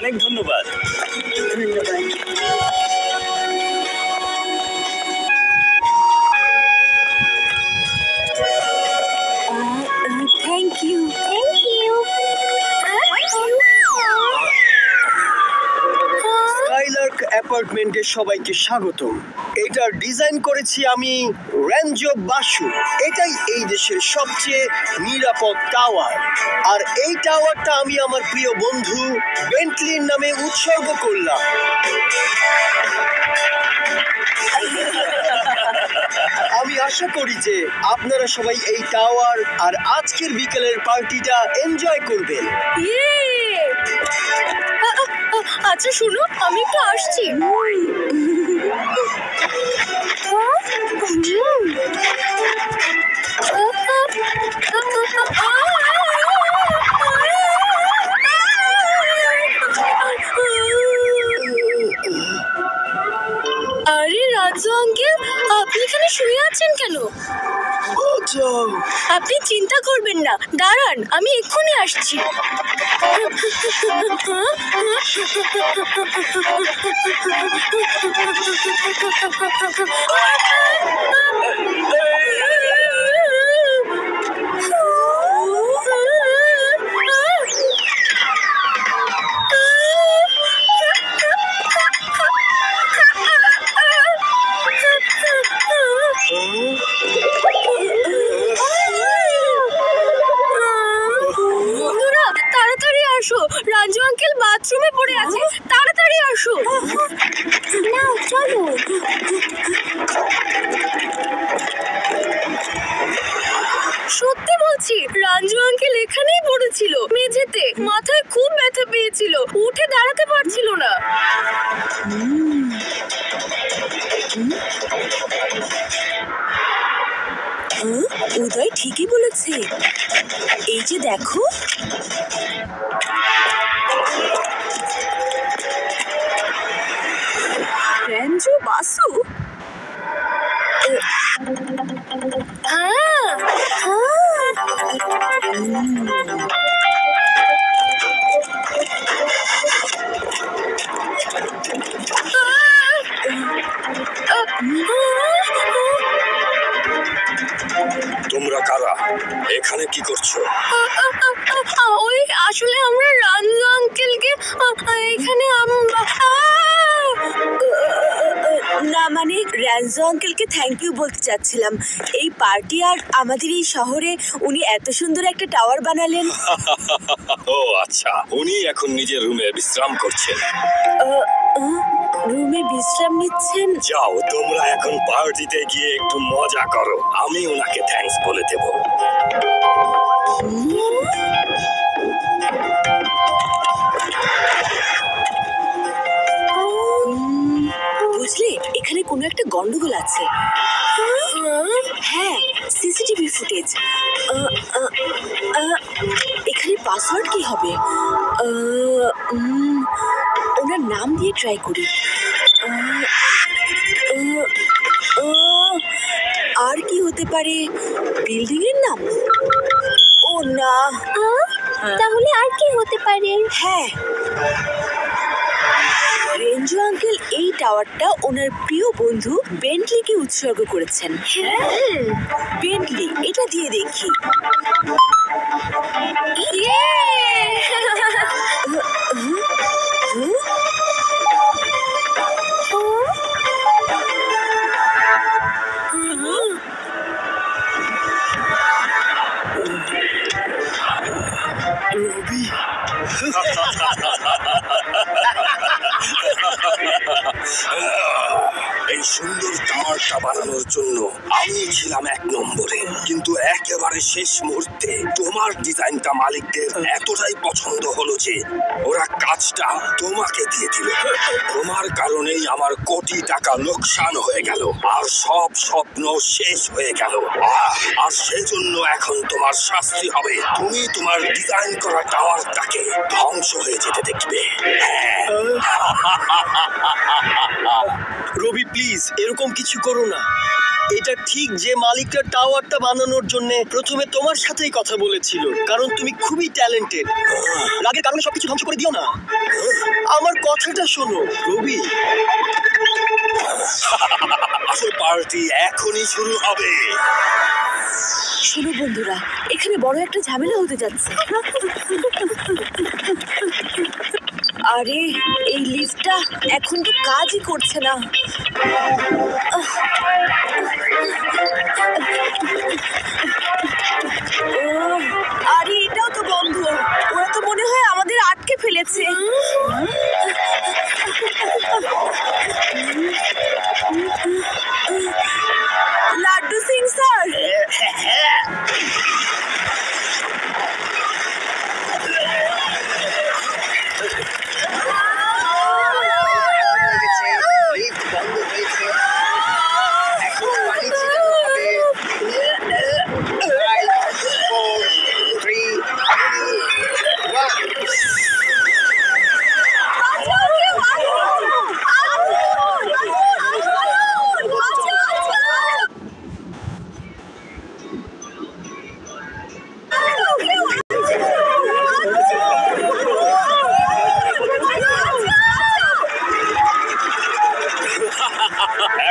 অনেক ধন্যবাদ। Thank you. Thank you. Skylark অ্যাপার্টমেন্টে সবাইকে স্বাগতম। এটা ডিজাইন করেছি আমি, রেঞ্জো বাসু। এটাই এই দেশের সবচেয়ে নিরাপদ টাওয়ার। আর এই টাওয়ারটা আমি আমার প্রিয় বন্ধু বেন্টলির নামে উৎসর্গ করলাম। আমি আশা করি যে আপনারা সবাই এই টাওয়ার আর আজকের বিকেলের পার্টিটা এনজয় করবেন। আচ্ছা শুনো, আমি একটু আসছি। আরে রাজু আঙ্কেল, আপনি এখানে শুয়ে আছেন কেন? আপনি চিন্তা করবেন না, দাঁড়ান, আমি এক্ষুনি আসছি। বন্ধুরা তাড়াতাড়ি আসো, রাজু আঙ্কেল বাথরুমে পড়ে আছে, তাড়াতাড়ি আসো। না চলো। সত্যি বলছি, রাজু আঙ্কেল এখানেই পড়েছিল মেঝেতে, মাথায় খুব ব্যথা পেয়েছিল, উঠে দাঁড়াতে পারছিল না। উদয় ঠিকই বলেছে, এই যে দেখো। রেঞ্জো বাসু। তোমরা কারা? এখানে কি করছো? ওই আসলে আমরা রাজু আঙ্কেলকে এখানে না মানে রাজু আঙ্কেলকে থ্যাংক ইউ বলতে চাচ্ছিলাম। এই পার্টি আর আমাদের এই শহরে উনি এত সুন্দর একটা টাওয়ার বানালেন। ও আচ্ছা, উনি এখন নিজের রুমে বিশ্রাম করছেন। রুমে বিশ্রাম নিচ্ছেন? যাও, তোমরা এখন পার্টিতে গিয়ে একটু মজা করো, আমি ওনাকে থ্যাঙ্কস বলে দেব। বুঝলে, এখানে কোনো একটা গন্ডগোল আছে। হ্যাঁ, সিসিটিভি ফুটেজ। এখানে পাসওয়ার্ড কি হবে? ওনার নাম দিয়ে ট্রাই করি। আর কি হতে পারে? বিল্ডিং এর নাম? ও না, তাহলে আর কি হতে পারে? হ্যাঁ, রেঞ্জো আঙ্কেল এই টাওয়ারটা ওনার প্রিয় বন্ধু বেন্টলিকে উৎসর্গ করেছেন। বেন্টলি, এটা দিয়ে দেখি। রবি, এই সুন্দর টাওয়ারটা বানানোর জন্য আমি ছিলাম 1 নম্বরে, কিন্তু একেবারে শেষ মুহূর্তে তোমার ডিজাইনটা মালিকদের এতটাই পছন্দ হলো যে ওরা কাজটা তোমাকে দিয়ে দিল। তোমার কারণেই আমার কোটি টাকা লোকসান হয়ে গেল, আর সব স্বপ্ন শেষ হয়ে গেল। আর সেজন্য এখন তোমার শাস্তি হবে। তুমি তোমার ডিজাইন করা টাওয়ারটাকে ধ্বংস হয়ে যেতে দেখবে। রবি প্লিজ, এরকম কিছু করো না। এটা ঠিক যে মালিকটা টাওয়ারটা বানানোর জন্য প্রথমে তোমার সাথেই কথা বলেছিল, কারণ তুমি খুবই ট্যালেন্টেড। রাগের কারণে সবকিছু ধ্বংস করে দিও না। আমার কথাটা শোনো রবি। আসল পার্টি এখনই শুরু হবে। শোনো বন্ধুরা, এখানে বড় একটা ঝামেলা হতে যাচ্ছে। আরে এই লিফটটা এখন তো কাজই করছে না। আরে এটাও তো বন্ধ। ওরা তো মনে হয় আমাদের আটকে ফেলেছে। লাড্ডু সিং স্যার, লিফট বন্ধ হয়েছে, এখন পানি ছিটানো হবে। 5, 4, 3, 2, 1।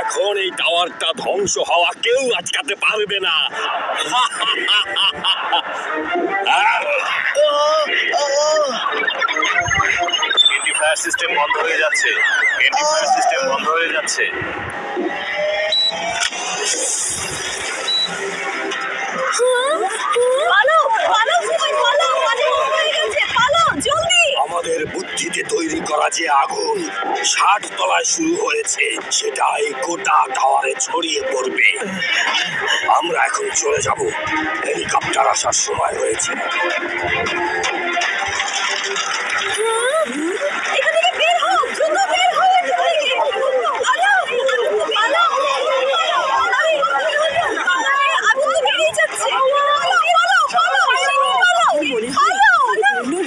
এখন এই টাওয়ারটা ধ্বংস হওয়া কেউ আটকাতে পারবে না। ফায়ার সিস্টেম বন্ধ হয়ে যাচ্ছে। ফায়ার সিস্টেম বন্ধ হয়ে যাচ্ছে। আমাদের বুদ্ধিতে তৈরি করা যে আগুন 60 তলায় শুরু হয়েছে, সেটা এই গোটা টাওয়ারে ছড়িয়ে পড়বে। আমরা এখন চলে যাব, হেলিকপ্টার আসার সময় হয়েছে।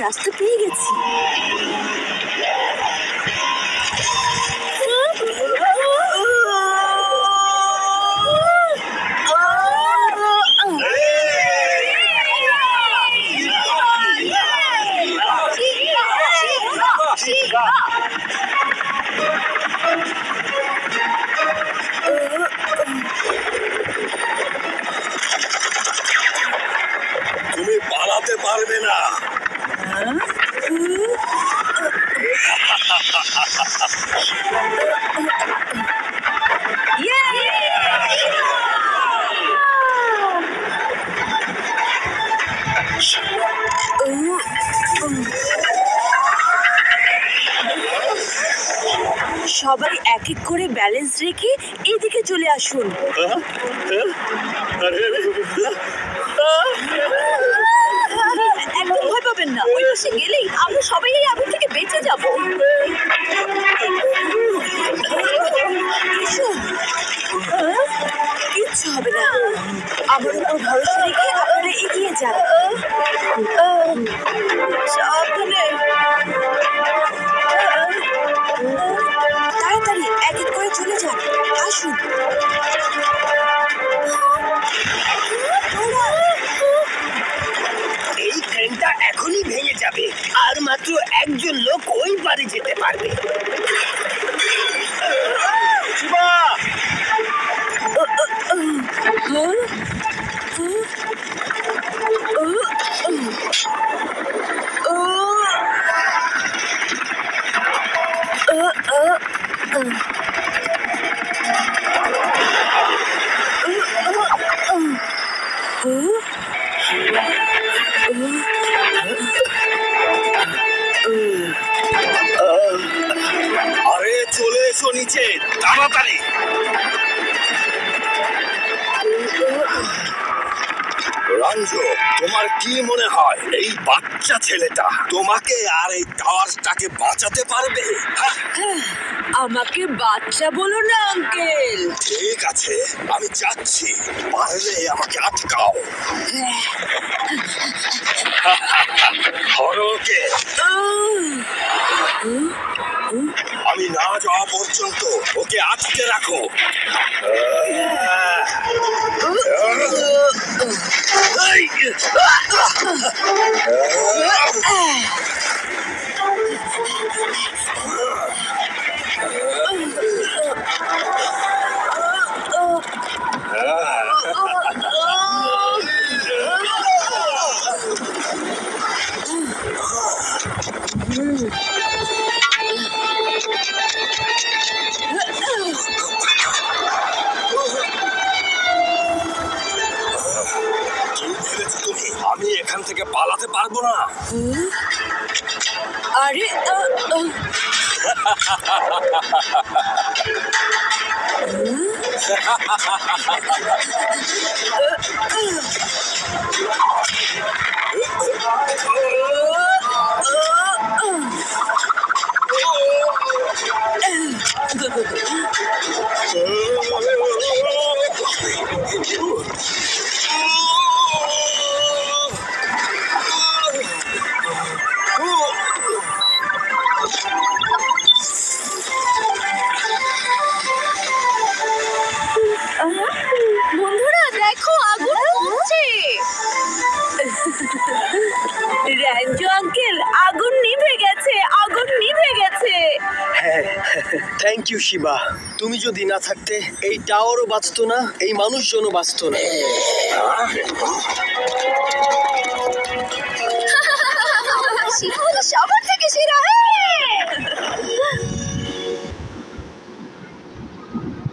রাস্তা পেয়ে গেছি। তুমি পালাতে পারবে না। সবাই এক এক করে ব্যালেন্স রেখে এদিকে চলে আসুন। একদম ভয় পাবেন না, ওই পাশে গেলেই আমরা সবাই এই আগুন থেকে বেঁচে যাব। কিচ্ছু হবে না, আমার উপর ভরসা রেখে আপনারা এগিয়ে যান। সাবধানে, তাড়াতাড়ি এক এক করে চলে যান। আসুন। এই ট্রেনটা এখনই ভেঙে যাবে, আর মাত্র একজন লোক ওই পারে যেতে পারবে। আরে চলে এসো নিচে তাড়াতাড়ি। রঞ্জু, তোমার কি মনে হয় এই বাচ্চা ছেলেটা তোমাকে আর এই টাওয়ারটাকে বাঁচাতে পারবে? আমাকে বাচ্চা বলো না আঙ্কেল। ঠিক আছে, আমি যাচ্ছি, পারলে আমাকে আটকাও। ধরো ওকে। আমি না যাওয়া পর্যন্ত ওকে আটকে রাখো। এখান থেকে পালাতে পারবো না। আরে বন্ধুরা দেখো আগুন জ্বলছে। র্যাঞ্জো আঙ্কেল, আগুন নিভে গেছে, আগুন নিভে গেছে। হ্যাঁ, থ্যাংক ইউ শিবা। তুমি যদি না থাকতে এই টাওয়ারও বাঁচতো না, এই মানুষজনও বাঁচতো না। শিবা হলো সবার